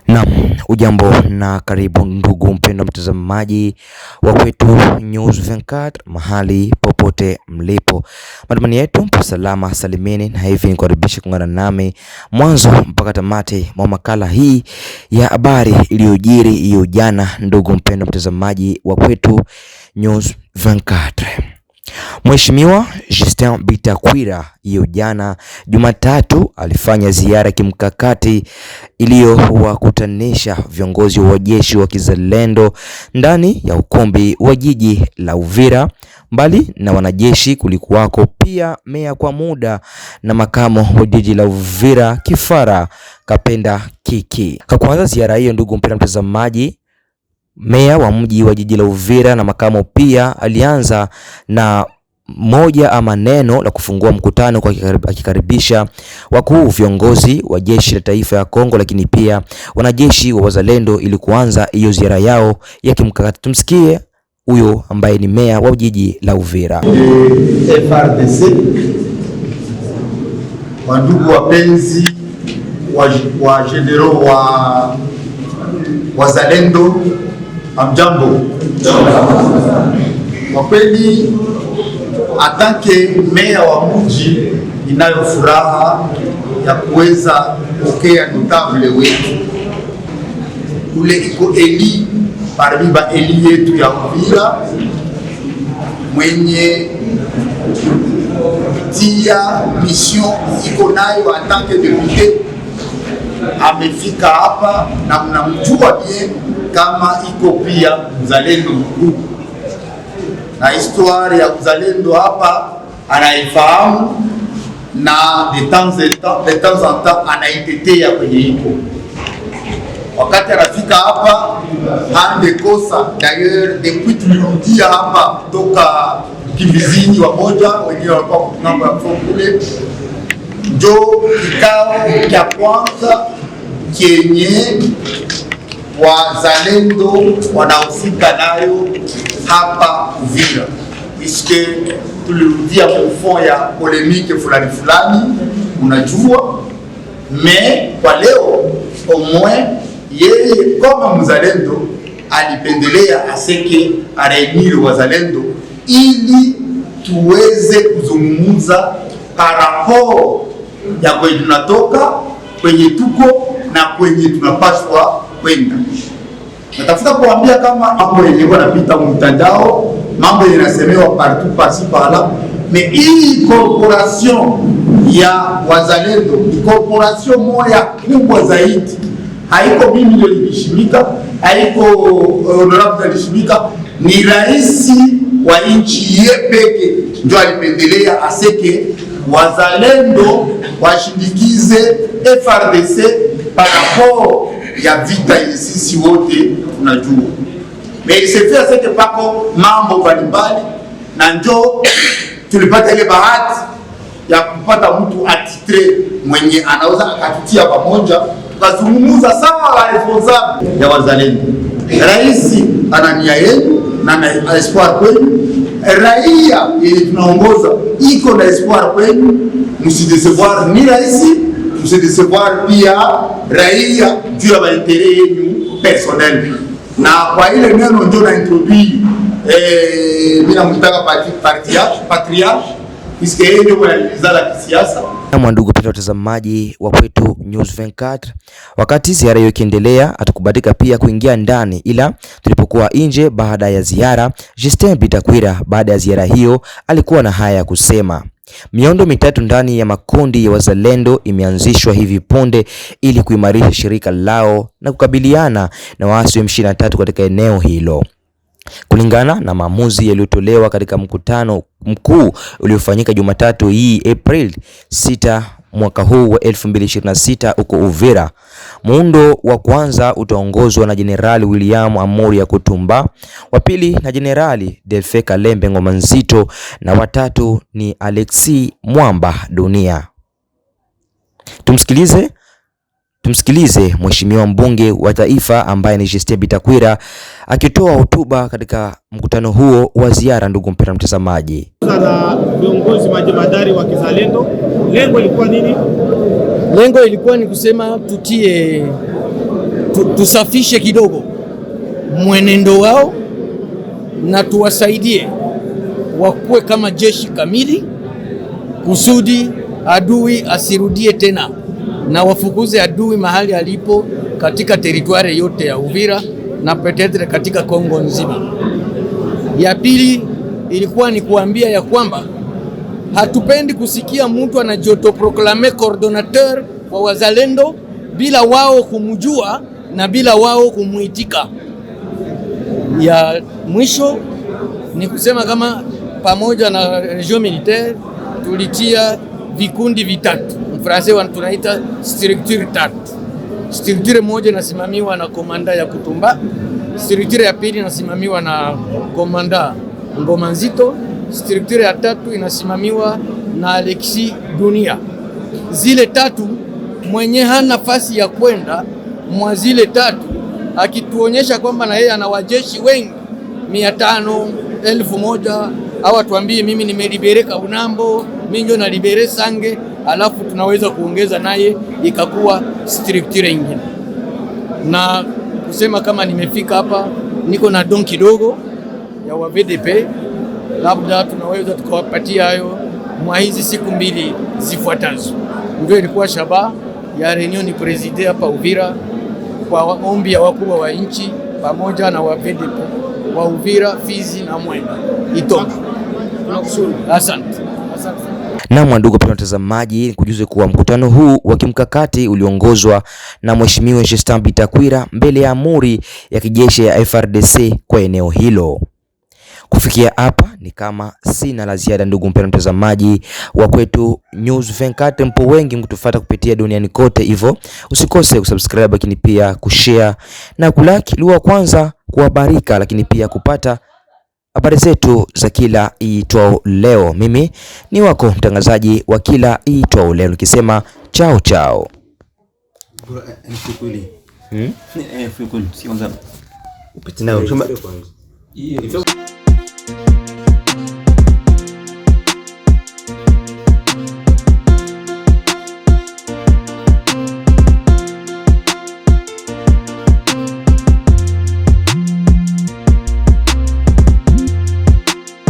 Naam, ujambo na karibu ndugu mpendwa mtazamaji wa Kwetu News 24 mahali popote mlipo. Matumaini yetu mpo salama salimini, na hivi nikukaribisha kuungana nami mwanzo mpaka tamati mwa makala hii ya habari iliyojiri hiyo jana, ndugu mpendwa mtazamaji wa Kwetu News 24. Mheshimiwa Justin Bitakwira hiyo jana Jumatatu alifanya ziara kimkakati iliyowakutanisha viongozi wa jeshi wa kizalendo ndani ya ukumbi wa jiji la Uvira. Mbali na wanajeshi, kulikuwako pia meya kwa muda na makamo wa jiji la Uvira Kifara Kapenda Kiki. Kwa kwanza ziara hiyo, ndugu mpendwa mtazamaji, meya wa mji wa jiji la Uvira na makamo pia alianza na moja ama neno la kufungua mkutano kwa akikaribisha wakuu viongozi wa jeshi la taifa ya Kongo, lakini pia wanajeshi wa wazalendo ili kuanza hiyo ziara yao ya kimkakati. Tumsikie huyo ambaye ni meya wa jiji la Uvira. FARDC, wandugu wapenzi wa general wa wazalendo, amjambo. Kwa kweli atanke meya wa mji, inayo furaha ya kuweza kupokea notable wetu ule iko Eli parmi ba Eli yetu ya Uvira, mwenye tia mission iko nayo atanke depute. Amefika hapa na mnamjua bien kama iko pia mzalendo mkuu, na histoire ya uzalendo hapa anaifahamu, na de temps en temps anaitetea kwenye iko. Wakati anafika hapa handekosa, d'ailleurs depuis tulirudia hapa kutoka kivizini wamoja, wengine walikuwa kungambo ya kule, njo kikao cha kwanza kenye wazalendo wanahusika nayo hapa Uvira, iske tulirudia mfon ya polemike fulani fulani, unajua. Me kwa leo omwe yeye kama mzalendo alipendelea aseke areunir wazalendo ili tuweze kuzungumza paraporo ya kwenye tunatoka, kwenye tuko na kwenye tunapaswa kwenda. Natafuta kuambia kama mambo yenye yanapita mtandao, mambo yanasemewa partout par-ci par-là, mais hii corporation ya wazalendo ni corporation moja kubwa zaidi. Haiko mimi ndio nilishimika, haiko honorable nilishimika, ni rais wa nchi yepeke ndio alipendelea aseke wazalendo washindikize FARDC par rapport ya vita ile sisi wote tunajua. Mais il s'est fait que pako mambo mbalimbali, na njo tulipata ile bahati ya kupata mtu atitre mwenye anaweza akatutia pamoja, tukazungumza sawa wa responsable ya wazalendo. Rais ana nia yenu na ana espoir kwenu, raia yenye tunaongoza iko na espoir kwenu. Msidesevoir ni rais, msidesevoir pia raia juu ya maendeleo yenu personnel. Na kwa ile neno ndio na introduce mimi namtaka patriarche iske yeye ndio analizala kisiasa. Na ndugu pia watazamaji wa Kwetu News 24, wakati ziara hiyo ikiendelea, hatukubahatika pia kuingia ndani, ila tulipokuwa nje baada ya ziara, Justin Bitakwira baada ya ziara hiyo alikuwa na haya ya kusema. Miondo mitatu ndani ya makundi ya wazalendo imeanzishwa hivi punde ili kuimarisha shirika lao na kukabiliana na waasi wa M23 katika eneo hilo. Kulingana na maamuzi yaliyotolewa katika mkutano mkuu uliofanyika Jumatatu hii April 6 mwaka huu wa 2026 huko Uvira, muundo wa kwanza utaongozwa na Jenerali William Amuri ya Kutumba, wa pili na Jenerali Delfe Kalembe Ngoma Nzito, na watatu ni Alexi Mwamba Dunia. Tumsikilize Mheshimiwa mbunge wa taifa ambaye ni Justin Bitakwira akitoa hotuba katika mkutano huo wa ziara. Ndugu mpendwa mtazamaji, na viongozi majemadari wa kizalendo, lengo ilikuwa nini? Lengo ilikuwa ni kusema tutie tusafishe kidogo mwenendo wao na tuwasaidie wakuwe kama jeshi kamili, kusudi adui asirudie tena, na wafukuze adui mahali alipo katika teritwari yote ya Uvira na petetre katika Kongo nzima. Ya pili ilikuwa ni kuambia ya kwamba hatupendi kusikia mtu anajotoproklame coordinateur wa wazalendo bila wao kumjua na bila wao kumuitika. Ya mwisho ni kusema kama pamoja na region militaire tulitia vikundi vitatu, mfransa tunaita structure tatu. Structure moja inasimamiwa na komanda ya Kutumba, structure ya pili inasimamiwa na komanda Ngoma Nzito, structure ya tatu inasimamiwa na Alexi Dunia. Zile tatu mwenye hana nafasi ya kwenda mwa zile tatu akituonyesha kwamba na yeye ana wajeshi wengi 500, 1000, au atuambie mimi nimelibereka Unambo, mimi ndio na libere Sange, alafu tunaweza kuongeza naye ikakuwa structure nyingine. Na kusema kama nimefika hapa niko na don kidogo ya wa VDP, labda tunaweza tukawapatia hayo mwa hizi siku mbili zifuatazo. Ndio ilikuwa shabaha ya reunion preside hapa Uvira kwa ombi ya wakubwa wa nchi pamoja na wa VDP wa Uvira, Fizi na Mwenga Itonga. Tunakushukuru. Asante. Na ndugu pia watazamaji, kujuze kuwa mkutano huu wa kimkakati uliongozwa na Mheshimiwa Justin Bitakwira mbele ya amuri ya kijeshi ya FARDC kwa eneo hilo. Kufikia hapa ni kama sina la ziada, ndugu mpendwa mtazamaji wa kwetu News 24. Mpo wengi mkutufuata kupitia duniani kote, hivyo usikose kusubscribe, lakini pia kushare na kulike ili wa kwanza kuhabarika, lakini pia kupata habari zetu za kila iitwao leo. Mimi ni wako mtangazaji wa kila iitwao leo, nikisema chao chao.